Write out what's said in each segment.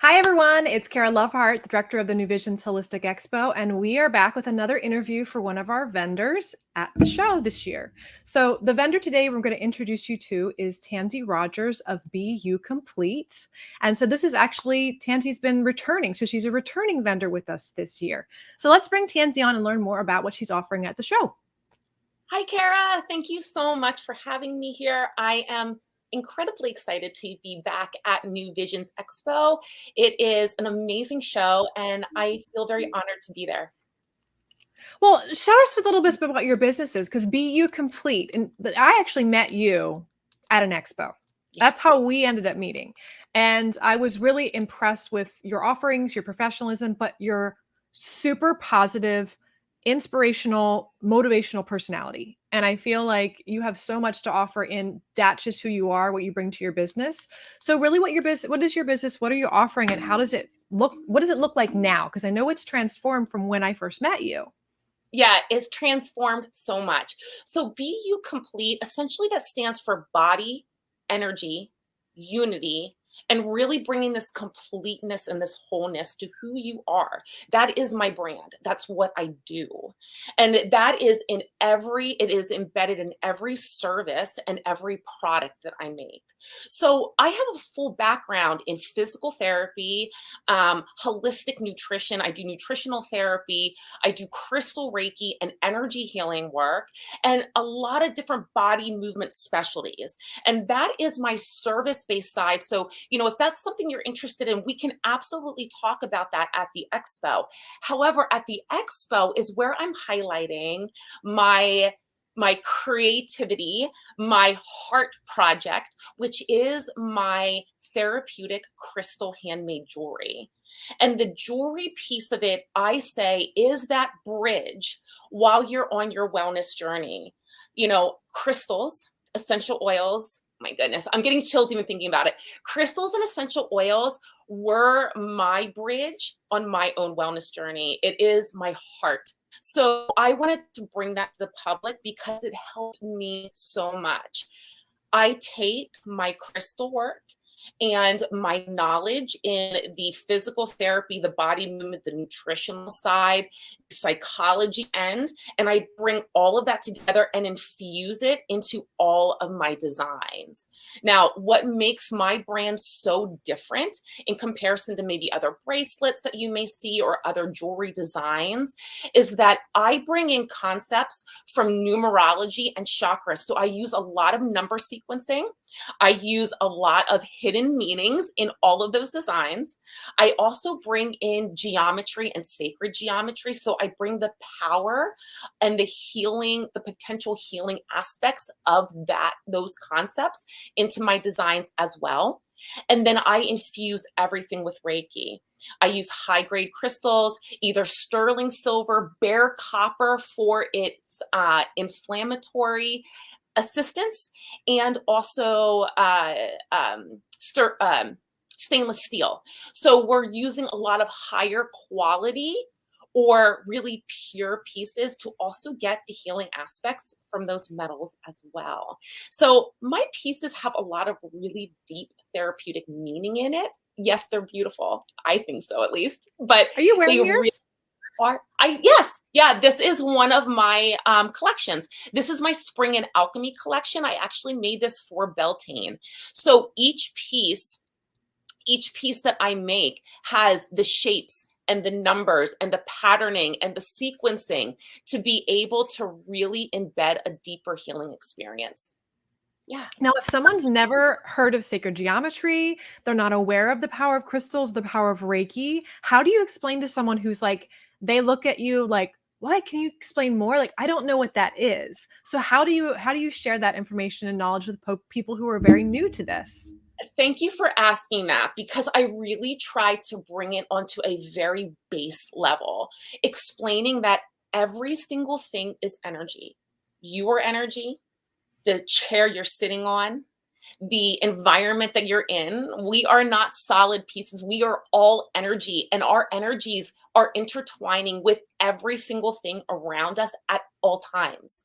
Hi, everyone. It's Kara Lovehart, the director of the new Visions Holistic Expo, and we are back with another interview for one of our vendors at the show this year. So, the vendor today we're going to introduce you to is Tansy Rodgers of Be You Complete. And so, this is actually Tansy's been returning. So, she's a returning vendor with us this year. So, let's bring Tansy on and learn more about what she's offering at the show. Hi, Kara. Thank you so much for having me here. I am incredibly excited to be back at New Visions Expo. It is an amazing show, and I feel very honored to be there. Well, share us with a little bit about your businesses because Be You Complete. And I actually met you at an expo. Yeah. That's how we ended up meeting. And I was really impressed with your offerings, your professionalism, but your super positive, inspirational, motivational personality. And I feel like you have so much to offer in that's just who you are, what you bring to your business. So really what is your business? What are you offering and how does it look? What does it look like now? Because I know it's transformed from when I first met you. Yeah, it's transformed so much. So Be You Complete, essentially that stands for body, energy, unity, and really bringing this completeness and this wholeness to who you are. That is my brand. That's what I do. And that is it is embedded in every service and every product that I make. So I have a full background in physical therapy, holistic nutrition. I do nutritional therapy. I do crystal Reiki and energy healing work and a lot of different body movement specialties. And that is my service based side. So, if that's something you're interested in, we can absolutely talk about that at the expo. However, at the expo is where I'm highlighting my creativity, my heart project, which is my therapeutic crystal handmade jewelry. And the jewelry piece of it, I say, is that bridge while you're on your wellness journey. Crystals, essential oils. My goodness, I'm getting chills even thinking about it. Crystals and essential oils were my bridge on my own wellness journey. It is my heart. So I wanted to bring that to the public because it helped me so much. I take my crystal work and my knowledge in the physical therapy, the body movement, the nutritional side, psychology end, and I bring all of that together and infuse it into all of my designs. Now, what makes my brand so different in comparison to maybe other bracelets that you may see or other jewelry designs is that I bring in concepts from numerology and chakras. So I use a lot of number sequencing. I use a lot of hidden meanings in all of those designs. I also bring in geometry and sacred geometry. So I bring the power and the healing, the potential healing aspects of those concepts into my designs as well. And then I infuse everything with Reiki. I use high grade crystals, either sterling silver, bare copper for its inflammatory assistance, and also stainless steel. So we're using a lot of higher quality or really pure pieces to also get the healing aspects from those metals as well. So my pieces have a lot of really deep therapeutic meaning in it. Yes, they're beautiful. I think so, at least, but Are you they wearing really yours? are. Yes, yeah. This is one of my collections. This is my Spring and Alchemy collection. I actually made this for Beltane. So each piece that I make has the shapes and the numbers and the patterning and the sequencing to be able to really embed a deeper healing experience. Yeah. Now, if someone's never heard of sacred geometry, they're not aware of the power of crystals, the power of Reiki, how do you explain to someone who's like, they look at you like, what? Can you explain more? Like, I don't know what that is. So how do you share that information and knowledge with people who are very new to this? Thank you for asking that because I really try to bring it onto a very base level, explaining that every single thing is energy. You are energy, the chair you're sitting on, the environment that you're in. We are not solid pieces. We are all energy, and our energies are intertwining with every single thing around us at all times.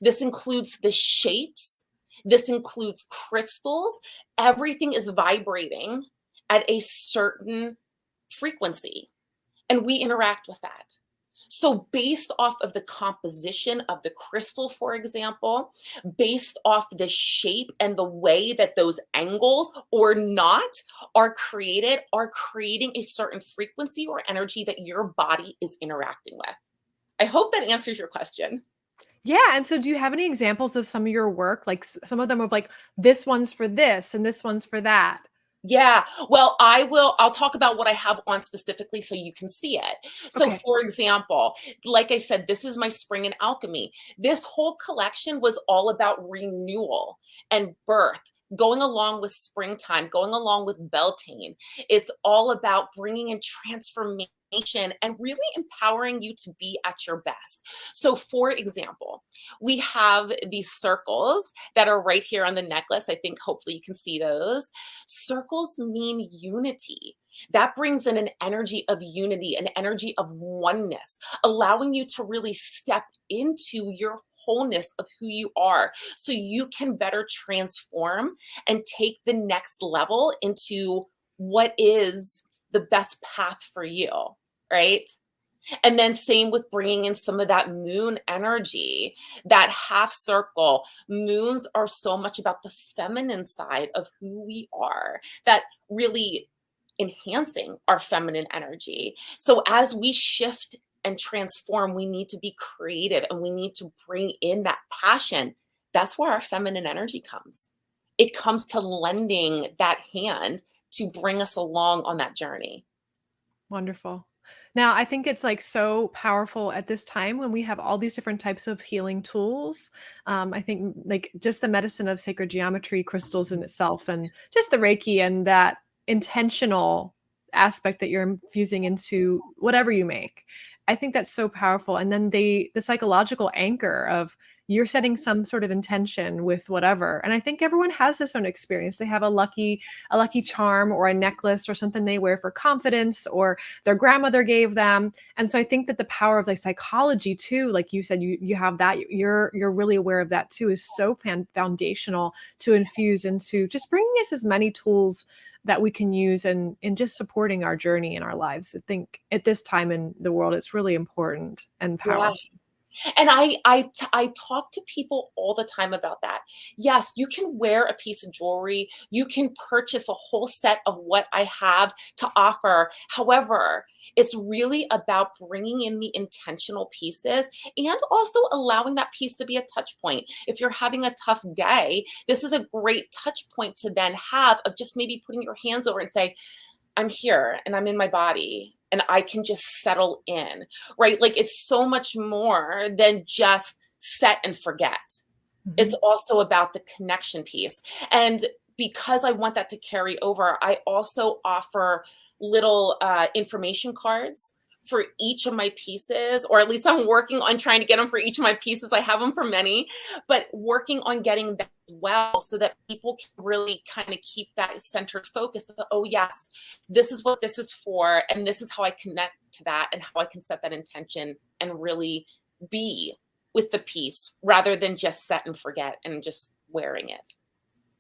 This includes the shapes, this includes crystals. Everything is vibrating at a certain frequency, and we interact with that. So, based off of the composition of the crystal, for example, based off the shape and the way that those angles or not are creating a certain frequency or energy that your body is interacting with. I hope that answers your question. Yeah, and so do you have any examples of some of your work? Like some of them of like this one's for this and this one's for that. Yeah. Well, I'll talk about what I have on specifically so you can see it. So, Okay. for example, like I said, this is my spring and alchemy. This whole collection was all about renewal and birth, going along with springtime, going along with Beltane. It's all about bringing in transformation and really empowering you to be at your best. So, for example, we have these circles that are right here on the necklace. I think hopefully you can see those. Circles mean unity. That brings in an energy of unity, an energy of oneness, allowing you to really step into your wholeness of who you are so you can better transform and take the next level into what is the best path for you, right? And then same with bringing in some of that moon energy, that half circle. Moons are so much about the feminine side of who we are, that really enhancing our feminine energy. So as we shift and transform, we need to be creative and we need to bring in that passion. That's where our feminine energy comes. It comes to lending that hand to bring us along on that journey. Wonderful. Now, I think it's like so powerful at this time when we have all these different types of healing tools. I think like just the medicine of sacred geometry, crystals in itself, and just the Reiki and that intentional aspect that you're infusing into whatever you make. I think that's so powerful. And then the psychological anchor of you're setting some sort of intention with whatever. And I think everyone has this own experience. They have a lucky charm or a necklace or something they wear for confidence or their grandmother gave them. And so I think that the power of like psychology too, like you said, you have that, you're really aware of that too, is so foundational to infuse into just bringing us as many tools that we can use and in just supporting our journey in our lives. I think at this time in the world, it's really important and Yeah. powerful. And I talk to people all the time about that. Yes, you can wear a piece of jewelry. You can purchase a whole set of what I have to offer. However, it's really about bringing in the intentional pieces and also allowing that piece to be a touch point. If you're having a tough day, this is a great touch point to then have of just maybe putting your hands over and say, I'm here and I'm in my body and I can just settle in, right? Like it's so much more than just set and forget. It's Mhm. also about the connection piece. And because I want that to carry over, I also offer little information cards for each of my pieces, or at least I'm working on trying to get them for each of my pieces. I have them for many, but working on getting that as well so that people can really kind of keep that centered focus of, oh, yes, this is what this is for, and this is how I connect to that and how I can set that intention and really be with the piece rather than just set and forget and just wearing it.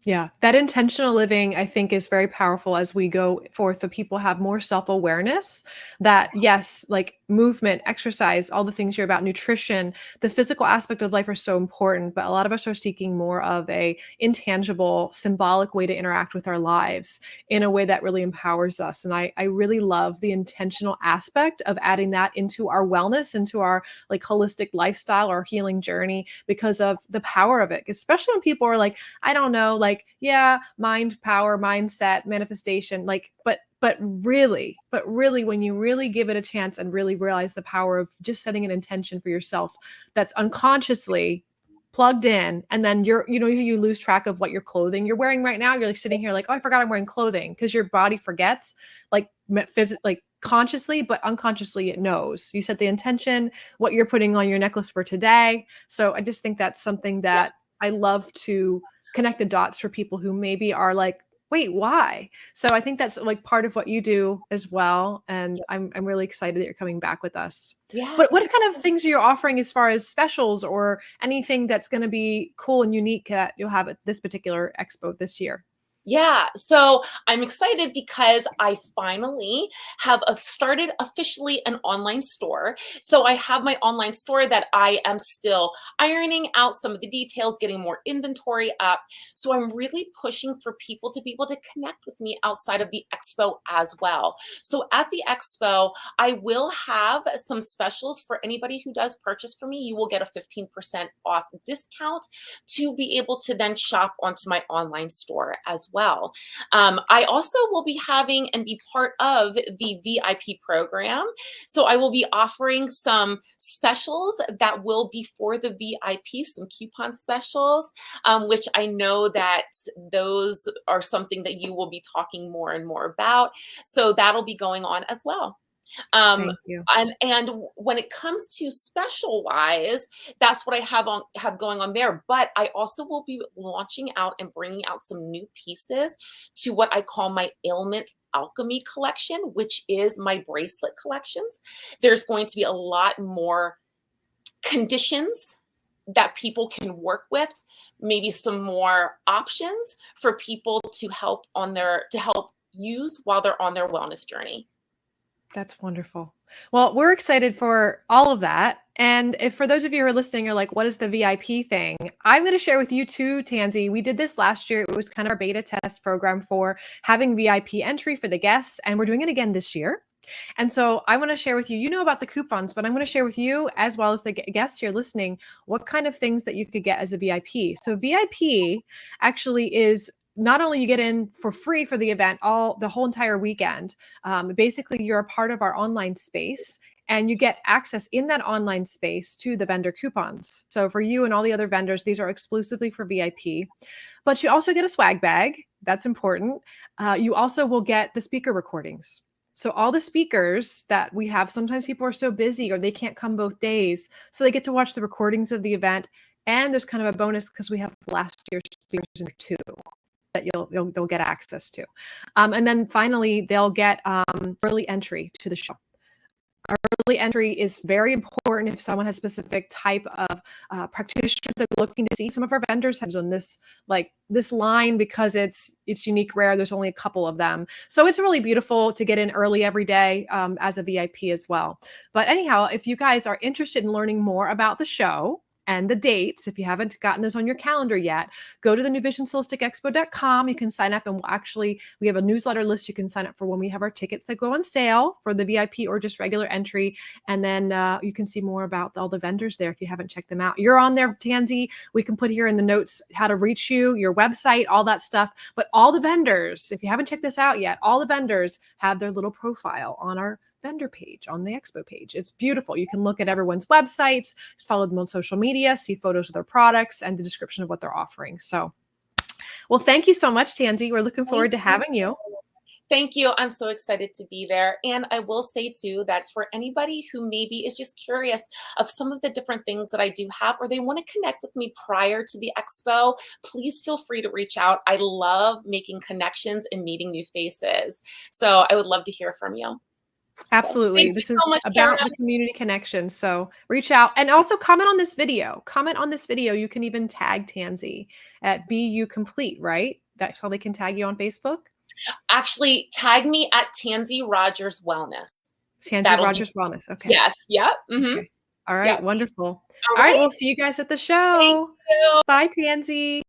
Yeah, that intentional living, I think, is very powerful as we go forth. The people have more self-awareness that, yes, like movement, exercise, all the things you're about, nutrition, the physical aspect of life are so important. But a lot of us are seeking more of a intangible, symbolic way to interact with our lives in a way that really empowers us. And I really love the intentional aspect of adding that into our wellness, into our like holistic lifestyle or healing journey because of the power of it. Especially when people are like, I don't know, like, yeah, mind power, mindset, manifestation, like, but really, when you really give it a chance and really realize the power of just setting an intention for yourself that's unconsciously plugged in, and then you lose track of what your clothing you're wearing right now. You're like sitting here like, oh, I forgot I'm wearing clothing because your body forgets, like like consciously, but unconsciously it knows. You set the intention, what you're putting on your necklace for today. So I just think that's something Yeah. that I love to connect the dots for people who maybe are like, wait, why? So I think that's like part of what you do as well. And I'm really excited that you're coming back with us. Yeah. But what kind of things are you offering as far as specials or anything that's going to be cool and unique that you'll have at this particular expo this year? Yeah, so I'm excited because I finally have started officially an online store. So I have my online store that I am still ironing out some of the details, getting more inventory up. So I'm really pushing for people to be able to connect with me outside of the expo as well. So at the expo, I will have some specials for anybody who does purchase from me. You will get a 15% off discount to be able to then shop onto my online store as well. I also will be having and be part of the VIP program. So I will be offering some specials that will be for the VIP, some coupon specials, which I know that those are something that you will be talking more and more about. So that'll be going on as well. Um, Thank you. and when it comes to special wise, that's what I have going on there. But I also will be launching out and bringing out some new pieces to what I call my ailment alchemy collection, which is my bracelet collections. There's going to be a lot more conditions that people can work with, maybe some more options for people to help use while they're on their wellness journey. That's wonderful. Well, we're excited for all of that. And if for those of you who are listening, are like, what is the VIP thing? I'm going to share with you too, Tansy. We did this last year. It was kind of our beta test program for having VIP entry for the guests. And we're doing it again this year. And so I want to share with you, you know about the coupons, but I'm going to share with you, as well as the guests here listening, what kind of things that you could get as a VIP. So VIP actually is not only you get in for free for the event, the whole entire weekend. Basically, you're a part of our online space. And you get access in that online space to the vendor coupons. So for you and all the other vendors, these are exclusively for VIP. But you also get a swag bag. That's important. You also will get the speaker recordings. So all the speakers that we have, sometimes people are so busy or they can't come both days. So they get to watch the recordings of the event. And there's kind of a bonus because we have last year's speakers in there too that they'll get access to. And then finally, they'll get early entry to the show. Early entry is very important if someone has specific type of practitioner they're looking to see. Some of our vendors have on this line because it's unique, rare. There's only a couple of them, so it's really beautiful to get in early every day as a VIP as well. But anyhow, if you guys are interested in learning more about the show and the dates, if you haven't gotten those on your calendar yet, go to the newvisionsholisticexpo.com. You can sign up, and we have a newsletter list you can sign up for when we have our tickets that go on sale for the VIP or just regular entry. And then you can see more about all the vendors there if you haven't checked them out. You're on there, Tansy. We can put here in the notes how to reach you, your website, all that stuff. But all the vendors, if you haven't checked this out yet, all the vendors have their little profile on our vendor page, on the expo page. It's beautiful. You can look at everyone's websites, follow them on social media, see photos of their products and the description of what they're offering. So, well, thank you so much, Tansy. We're looking forward to having you. Thank you. I'm so excited to be there. And I will say too that for anybody who maybe is just curious of some of the different things that I do have, or they want to connect with me prior to the expo, please feel free to reach out. I love making connections and meeting new faces. So I would love to hear from you. Absolutely. This is about the community connection. So reach out and also comment on this video. Comment on this video. You can even tag Tansy at BU Complete, right? That's how they can tag you on Facebook. Actually, tag me at Tansy Rodgers Wellness. Tansy Rodgers Wellness. Okay. Yes. Yep. Mm-hmm. Okay. All right. Yep. Wonderful. All right. We'll see you guys at the show. Bye, Tansy.